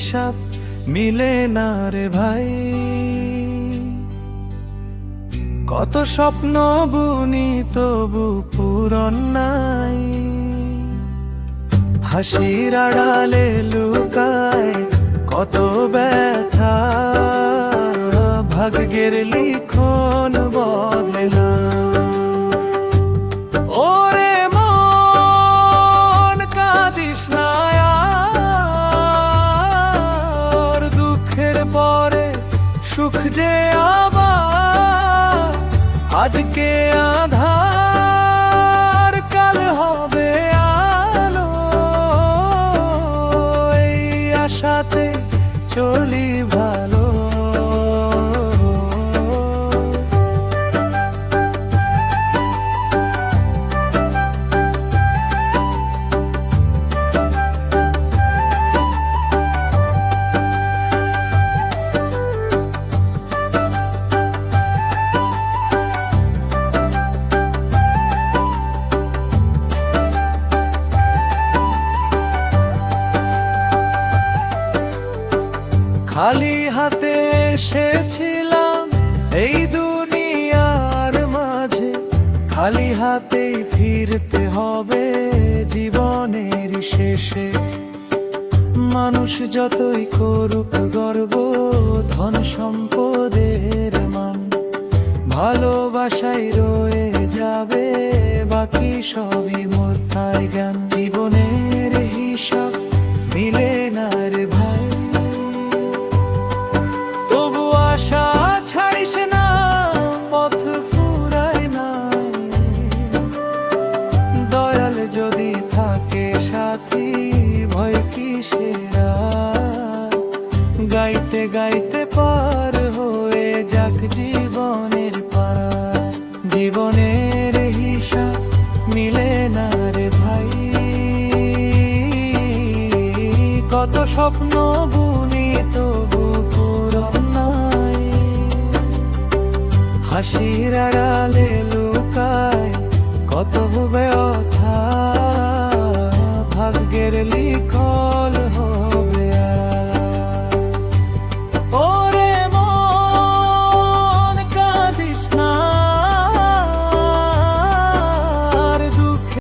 হিসাব মিলে না রে ভাই। কত স্বপ্ন বুনি তবু পূরণ নাই, হাসির আড়ালে লুকায় কত ব্যথা, ভাগ্যের লিখন বদলে না। ওরে মন কাঁদিস না আর, দুঃখের পরে সুখ যে আবার, আজকে আধার কাল হবে আলো, এই আশাতে চলি ভালো। খালি হাতে এসেছিলাম এই দুনিয়ার মাঝে, খালি হাতেই ফিরতে হবে জীবনের শেষে। মানুষ যতই করুক গর্ব ধন সম্পদের মান, ভালোবাসাই রয়ে যাবে বাকি সবই মূর্থায় জ্ঞান। জীবনের হিসাব মিলে না রে ভাই, তবু আশা ছাড়িস না, পথ ফুরায় না। দয়াল যদি থাকে সাথী ভয় কিসের আর, গাইতে গাইতে পার হয়ে যাক জীবনের পার। জীবনের হিসাব মিলে না রে ভাই, কত স্বপ্ন বুনি তবু পূরণ নাই, হাসির আড়ালে লুকায় কত ব্যথা, ভাগ্যের